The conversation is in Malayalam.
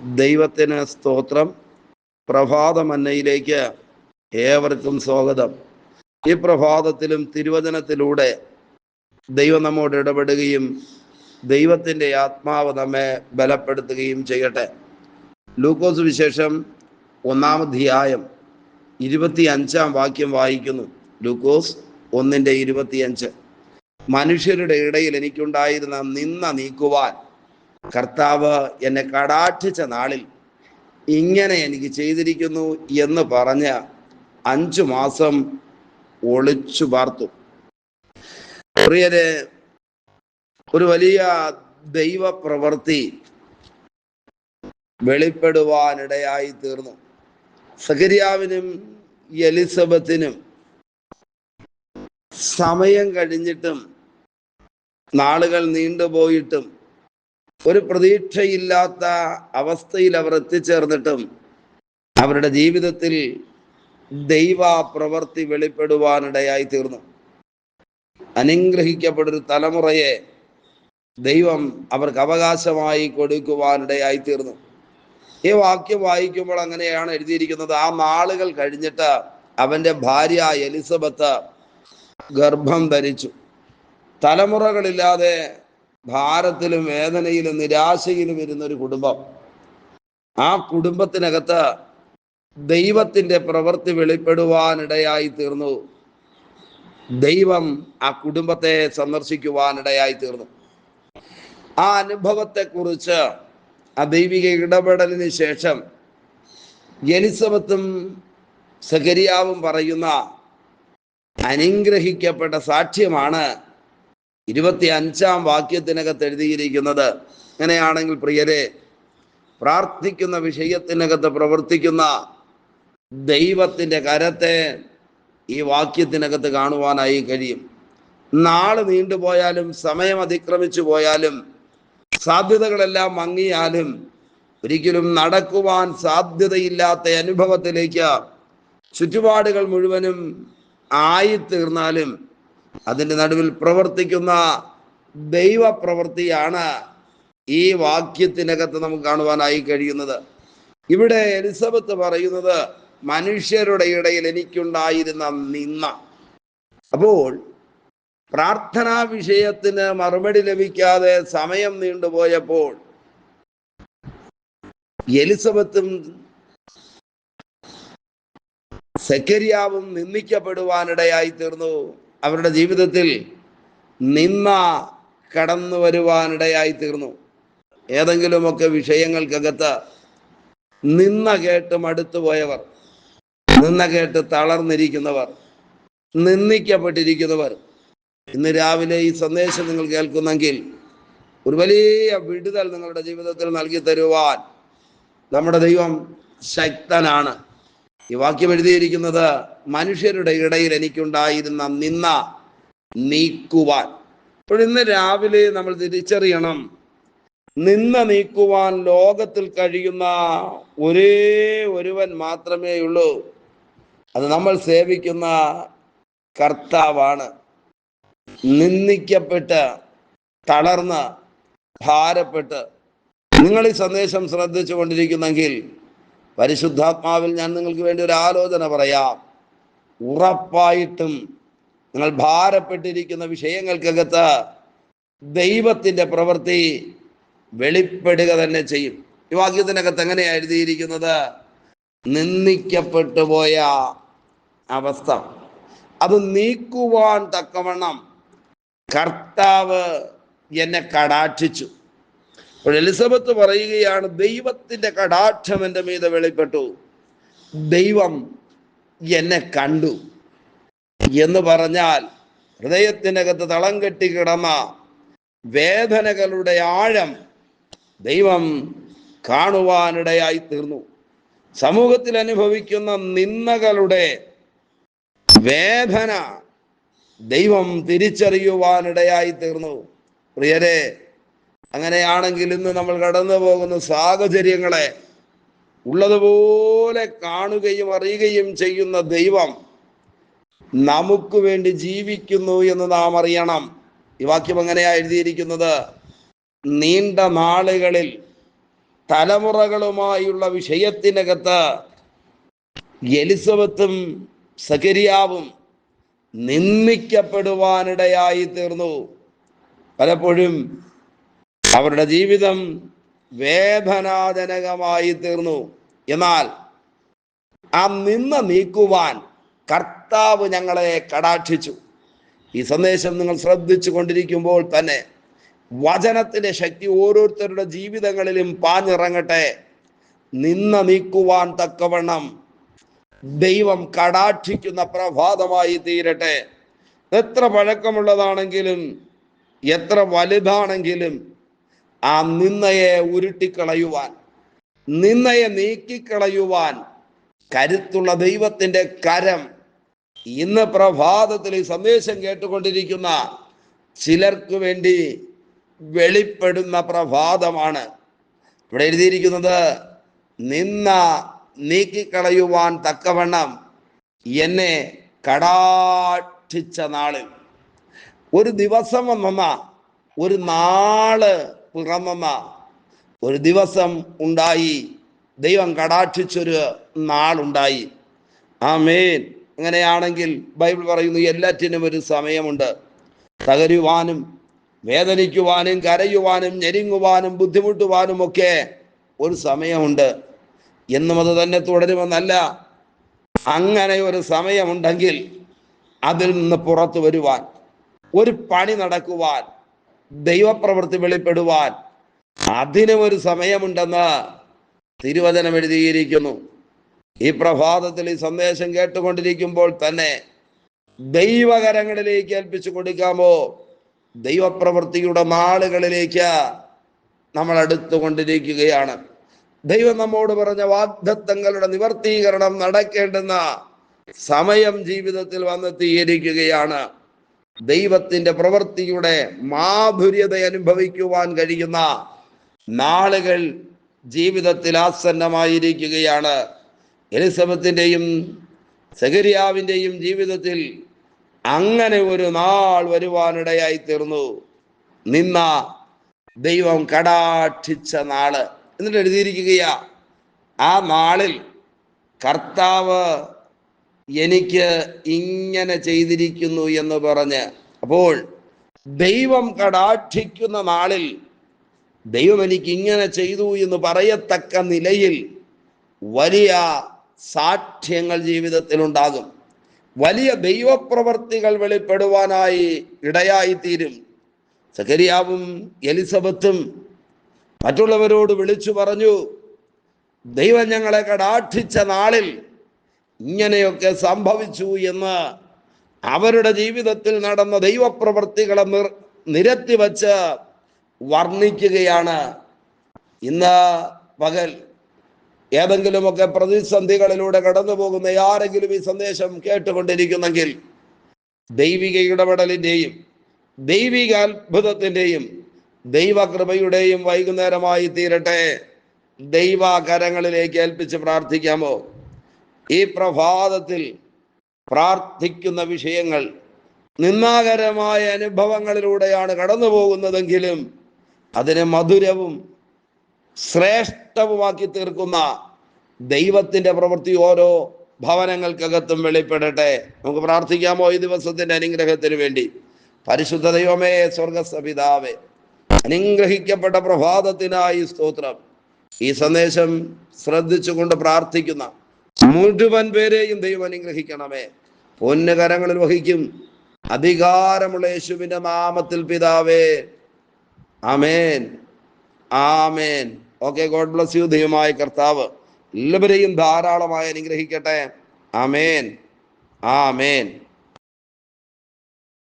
ദൈവത്തിന് സ്തോത്രം. പ്രഭാതമന്നയിലേക്ക് ഏവർക്കും സ്വാഗതം. ഈ പ്രഭാതത്തിലും തിരുവചനത്തിലൂടെ ദൈവം നമ്മോട് ഇടപെടുകയും ദൈവത്തിൻ്റെ ആത്മാവ് നമ്മെ ബലപ്പെടുത്തുകയും ചെയ്യട്ടെ. ലൂക്കോസ് വിശേഷം 1-ാം അധ്യായം 25-ാം വാക്യം വായിക്കുന്നു. ലൂക്കോസ് 1:25. മനുഷ്യരുടെ ഇടയിൽ എനിക്കുണ്ടായിരുന്ന നിന്ന നീക്കുവാൻ കർത്താവ് എന്നെ കടാക്ഷിച്ച നാളിൽ ഇങ്ങനെ എനിക്ക് ചെയ്തിരിക്കുന്നു എന്ന് പറഞ്ഞ് 5 മാസം ഒളിച്ചു പാർത്തു. പ്രിയരെ, ഒരു വലിയ ദൈവപ്രവൃത്തി വെളിപ്പെടുവാനിടയായി തീർന്നു. സഖരിയാവിനും എലിസബത്തിനും സമയം കഴിഞ്ഞിട്ടും നാളുകൾ നീണ്ടുപോയിട്ടും ഒരു പ്രതീക്ഷയില്ലാത്ത അവസ്ഥയിൽ അവർ എത്തിച്ചേർന്നിട്ടും അവരുടെ ജീവിതത്തിൽ ദൈവ പ്രവൃത്തി വെളിപ്പെടുവാനിടയായി തീർന്നു. അനുഗ്രഹിക്കപ്പെട്ടൊരു തലമുറയെ ദൈവം അവർക്ക് അവകാശമായി കൊടുക്കുവാനിടയായി തീർന്നു. ഈ വാക്യം വായിക്കുമ്പോൾ അങ്ങനെയാണ് എഴുതിയിരിക്കുന്നത്. ആ നാളുകൾ കഴിഞ്ഞിട്ട് അവന്റെ ഭാര്യ എലിസബത്ത് ഗർഭം ധരിച്ചു. തലമുറകളില്ലാതെ ഭാരത്തിലും വേദനയിലും നിരാശയിലും ഇരുന്നൊരു കുടുംബം. ആ കുടുംബത്തിനകത്ത് ദൈവത്തിന്റെ പ്രവൃത്തി വെളിപ്പെടുവാനിടയായി തീർന്നു. ദൈവം ആ കുടുംബത്തെ സന്ദർശിക്കുവാനിടയായി തീർന്നു. ആ അനുഭവത്തെക്കുറിച്ച്, ആ ദൈവിക ഇടപെടലിന് ശേഷം എലിസബത്തും സഖരിയാവും പറയുന്ന അനുഗ്രഹിക്കപ്പെട്ട സാക്ഷ്യമാണ് 25-ാം വാക്യത്തിനകത്ത് എഴുതിയിരിക്കുന്നത്. അങ്ങനെയാണെങ്കിൽ പ്രിയരെ, പ്രാർത്ഥിക്കുന്ന വിഷയത്തിനകത്ത് പ്രവർത്തിക്കുന്ന ദൈവത്തിൻ്റെ കരത്തെ ഈ വാക്യത്തിനകത്ത് കാണുവാനായി കഴിയും. നാള് നീണ്ടുപോയാലും, സമയം അതിക്രമിച്ചു പോയാലും, സാധ്യതകളെല്ലാം മങ്ങിയാലും, ഒരിക്കലും നടക്കുവാൻ സാധ്യതയില്ലാത്ത അനുഭവത്തിലേക്ക് ചുറ്റുപാടുകൾ മുഴുവനും ആയിത്തീർന്നാലും അതിൻ്റെ നടുവിൽ പ്രവർത്തിക്കുന്ന ദൈവപ്രവൃത്തിയാണ് ഈ വാക്യത്തിനകത്ത് നമുക്ക് കാണുവാനായി കഴിയുന്നത്. ഇവിടെ എലിസബത്ത് പറയുന്നത് മനുഷ്യരുടെ ഇടയിൽ എനിക്കുണ്ടായിരുന്ന നിന്ന. അപ്പോൾ പ്രാർത്ഥനാ വിഷയത്തിന് മറുപടി ലഭിക്കാതെ സമയം നീണ്ടുപോയപ്പോൾ എലിസബത്തും സഖരിയാവും നിന്ദിക്കപ്പെടുവാനിടയായി തീർന്നു. അവരുടെ ജീവിതത്തിൽ നിന്ന കടന്നു വരുവാനിടയായി തീർന്നു. ഏതെങ്കിലുമൊക്കെ വിഷയങ്ങൾക്കകത്ത് നിന്ന കേട്ട് മടുത്തുപോയവർ, നിന്ന കേട്ട് തളർന്നിരിക്കുന്നവർ, നിന്ദിക്കപ്പെട്ടിരിക്കുന്നവർ, ഇന്ന് രാവിലെ ഈ സന്ദേശം നിങ്ങൾ കേൾക്കുന്നെങ്കിൽ ഒരു വലിയ വിടുതൽ നിങ്ങളുടെ ജീവിതത്തിൽ നൽകി തരുവാൻ നമ്മുടെ ദൈവം ശക്തനാണ്. ഈ വാക്യം എഴുതിയിരിക്കുന്നത് മനുഷ്യരുടെ ഇടയിൽ എനിക്കുണ്ടായിരുന്ന നിന്ന നീക്കുവാൻ. അപ്പോൾ ഇന്ന് രാവിലെ നമ്മൾ തിരിച്ചറിയണം, നിന്ന നീക്കുവാൻ ലോകത്തിൽ കഴിയുന്ന ഒരേ ഒരുവൻ മാത്രമേ ഉള്ളൂ. അത് നമ്മൾ സേവിക്കുന്ന കർത്താവാണ്. നിന്ദിക്കപ്പെട്ട്, തളർന്ന്, ഭാരപ്പെട്ട് നിങ്ങൾ ഈ സന്ദേശം ശ്രദ്ധിച്ചു കൊണ്ടിരിക്കുന്നെങ്കിൽ പരിശുദ്ധാത്മാവിൽ ഞാൻ നിങ്ങൾക്ക് വേണ്ടി ഒരു ആലോചന പറയാം. ഉറപ്പായിട്ടും നിങ്ങൾ ഭാരപ്പെട്ടിരിക്കുന്ന വിഷയങ്ങൾക്കകത്ത് ദൈവത്തിൻ്റെ പ്രവൃത്തി വെളിപ്പെടുക തന്നെ ചെയ്യും. ഈ വാക്യത്തിനകത്ത് എങ്ങനെയാണ് എഴുതിയിരിക്കുന്നത്? നിന്ദിക്കപ്പെട്ടു പോയ അവസ്ഥ അത് നീക്കുവാൻ തക്കവണ്ണം കർത്താവ് എന്നെ കടാക്ഷിച്ചു. അപ്പോൾ എലിസബത്ത് പറയുകയാണ്, ദൈവത്തിൻ്റെ കടാക്ഷം എൻ്റെ മീതെ വെളിപ്പെട്ടു, ദൈവം എന്നെ കണ്ടു എന്ന് പറഞ്ഞാൽ ഹൃദയത്തിനകത്ത് തളം കെട്ടി കിടന്ന വേദനകളുടെ ആഴം ദൈവം കാണുവാനിടയായി തീർന്നു. സമൂഹത്തിൽ അനുഭവിക്കുന്ന നിന്ദകളുടെ വേദന ദൈവം തിരിച്ചറിയുവാനിടയായി തീർന്നു. പ്രിയരെ, അങ്ങനെയാണെങ്കിൽ ഇന്ന് നമ്മൾ കടന്നു പോകുന്ന സാഹചര്യങ്ങളെ ഉള്ളതുപോലെ കാണുകയും അറിയുകയും ചെയ്യുന്ന ദൈവം നമുക്ക് വേണ്ടി ജീവിക്കുന്നു എന്ന് നാം അറിയണം. ഈ വാക്യം എങ്ങനെയാ എഴുതിയിരിക്കുന്നത്? നീണ്ട നാളുകളിൽ തലമുറകളുമായുള്ള വിഷയത്തിനകത്ത് എലിസബത്തും സഖരിയാവും നിന്ദിക്കപ്പെടുവാനിടയായി തീർന്നു. പലപ്പോഴും അവരുടെ ജീവിതം വേദനാജനകമായി തീർന്നു. എന്നാൽ ആ നിന്ന നീക്കുവാൻ കർത്താവ് ഞങ്ങളെ കടാക്ഷിച്ചു. ഈ സന്ദേശം നിങ്ങൾ ശ്രദ്ധിച്ചു കൊണ്ടിരിക്കുമ്പോൾ തന്നെ വചനത്തിന്റെ ശക്തി ഓരോരുത്തരുടെ ജീവിതങ്ങളിലും പാഞ്ഞിറങ്ങട്ടെ. നിന്ന നീക്കുവാൻ തക്കവണ്ണം ദൈവം കടാക്ഷിക്കുന്ന പ്രഭാതമായി തീരട്ടെ. എത്ര പഴക്കമുള്ളതാണെങ്കിലും എത്ര വലുതാണെങ്കിലും ആ നിന്നയെ ഉരുട്ടിക്കളയുവാൻ, നിന്നയെ നീക്കിക്കളയുവാൻ കരുത്തുള്ള ദൈവത്തിന്റെ കരം ഇന്ന് പ്രഭാതത്തിൽ ഈ സന്ദേശം കേട്ടുകൊണ്ടിരിക്കുന്ന ചിലർക്ക് വേണ്ടി വെളിപ്പെടുന്ന പ്രഭാതമാണ്. ഇവിടെ എഴുതിയിരിക്കുന്നത്, നിന്ന നീക്കിക്കളയുവാൻ തക്കവണ്ണം എന്നെ കടാക്ഷിച്ച നാളിൽ. ഒരു ദിവസം വന്നെന്ന, ഒരു നാള് പിറന്നെന്ന ഒരു ദിവസം ഉണ്ടായി. ദൈവം കടാക്ഷിച്ചൊരു നാളുണ്ടായി. ആമേൻ. അങ്ങനെയാണെങ്കിൽ ബൈബിൾ പറയുന്നു, എല്ലാറ്റിനും ഒരു സമയമുണ്ട്. തകരുവാനും വേദനിക്കുവാനും കരയുവാനും ഞെരുങ്ങുവാനും ബുദ്ധിമുട്ടുവാനും ഒക്കെ ഒരു സമയമുണ്ട്. എന്നും അത് തന്നെ തുടരുമെന്നല്ല. അങ്ങനെ ഒരു സമയമുണ്ടെങ്കിൽ അതിൽ നിന്ന് പുറത്തു വരുവാൻ, ഒരു പണി നടക്കുവാൻ, ദൈവപ്രവൃത്തി വെളിപ്പെടുവാൻ അതിനും ഒരു സമയമുണ്ടെന്ന് തിരുവചനം എഴുതിയിരിക്കുന്നു. ഈ പ്രഭാതത്തിൽ ഈ സന്ദേശം കേട്ടുകൊണ്ടിരിക്കുമ്പോൾ തന്നെ ദൈവകരങ്ങളിലേക്ക് ഏൽപ്പിച്ചു കൊടുക്കാമോ? ദൈവപ്രവൃത്തിയുടെ നാളുകളിലേക്ക് നമ്മൾ അടുത്തുകൊണ്ടിരിക്കുകയാണ്. ദൈവം നമ്മോട് പറഞ്ഞ വാഗ്ദത്തങ്ങളുടെ നിവർത്തീകരണം നടക്കേണ്ടുന്ന സമയം ജീവിതത്തിൽ വന്നെത്തിയിരിക്കുകയാണ്. ദൈവത്തിന്റെ പ്രവൃത്തിയുടെ മാധുര്യത അനുഭവിക്കുവാൻ കഴിയുന്ന നാളുകൾ ജീവിതത്തിൽ ആസന്നമായിരിക്കുകയാണ്. എലിസബത്തിന്റെയും സഖരിയാവിന്റെയും ജീവിതത്തിൽ അങ്ങനെ ഒരു നാൾ വരുവാനിടയായി തീർന്നു. നിന്ന ദൈവം കടാക്ഷിച്ച നാള് എന്നിട്ട് എഴുതിയിരിക്കുകയാ, ആ നാളിൽ കർത്താവ് എനിക്ക് ഇങ്ങനെ ചെയ്തിരിക്കുന്നു എന്ന് പറഞ്ഞ്. അപ്പോൾ ദൈവം കടാക്ഷിക്കുന്ന നാളിൽ ദൈവം എനിക്ക് ഇങ്ങനെ ചെയ്തു എന്ന് പറയത്തക്ക നിലയിൽ വലിയ സാക്ഷ്യങ്ങൾ ജീവിതത്തിൽ ഉണ്ടാകും. വലിയ ദൈവപ്രവർത്തികൾ വെളിപ്പെടുവാനായി ഇടയായിത്തീരും. സഖരിയാവും എലിസബത്തും മറ്റുള്ളവരോട് വിളിച്ചു പറഞ്ഞു, ദൈവം ഞങ്ങളെ കടാക്ഷിച്ച നാളിൽ ഇങ്ങനെയൊക്കെ സംഭവിച്ചു എന്ന് അവരുടെ ജീവിതത്തിൽ നടന്ന ദൈവപ്രവർത്തികളെ നിരത്തി വച്ച് വർണ്ണിക്കുകയാണ്. ഇന്ന് പകൽ ഏതെങ്കിലുമൊക്കെ പ്രതിസന്ധികളിലൂടെ കടന്നു പോകുന്ന ആരെങ്കിലും ഈ സന്ദേശം കേട്ടുകൊണ്ടിരിക്കുന്നെങ്കിൽ ദൈവിക ഇടപെടലിന്റെയും ദൈവിക അത്ഭുതത്തിന്റെയും ദൈവകൃപയുടെയും വൈകുന്നേരമായി തീരട്ടെ. ദൈവകരങ്ങളിലേക്ക് ഏൽപ്പിച്ച് പ്രാർത്ഥിക്കാമോ? ഈ പ്രഭാതത്തിൽ പ്രാർത്ഥിക്കുന്ന വിഷയങ്ങൾ നിന്ദാകരമായ അനുഭവങ്ങളിലൂടെയാണ് കടന്നു പോകുന്നതെങ്കിലും അതിനെ മധുരവും ശ്രേഷ്ഠവുമാക്കി തീർക്കുന്ന ദൈവത്തിന്റെ പ്രവൃത്തി ഓരോ ഭവനങ്ങൾക്കകത്തും വെളിപ്പെടട്ടെ. നമുക്ക് പ്രാർത്ഥിക്കാമോ ഈ ദിവസത്തിന്റെ അനുഗ്രഹത്തിന് വേണ്ടി? പരിശുദ്ധ ദൈവമേ, സ്വർഗ്ഗസ്ഥ പിതാവേ, അനുഗ്രഹിക്കപ്പെട്ട പ്രഭാതത്തിനായി സ്തോത്രം. ഈ സന്ദേശം ശ്രദ്ധിച്ചുകൊണ്ട് പ്രാർത്ഥിക്കുന്ന മുഴുവൻ പേരെയും ദൈവം അനുഗ്രഹിക്കണമേ. പൊന്നുകരങ്ങളിൽ വഹിക്കും അധികാരമുള്ള യേശുവിന്റെ നാമത്തിൽ പിതാവേ, ആമേൻ, ആമേൻ. Okay, God bless you. ദൈവമായ കർത്താവ് എല്ലാവരെയും ധാരാളമായി അനുഗ്രഹിക്കട്ടെ. ആമേൻ, ആമേൻ.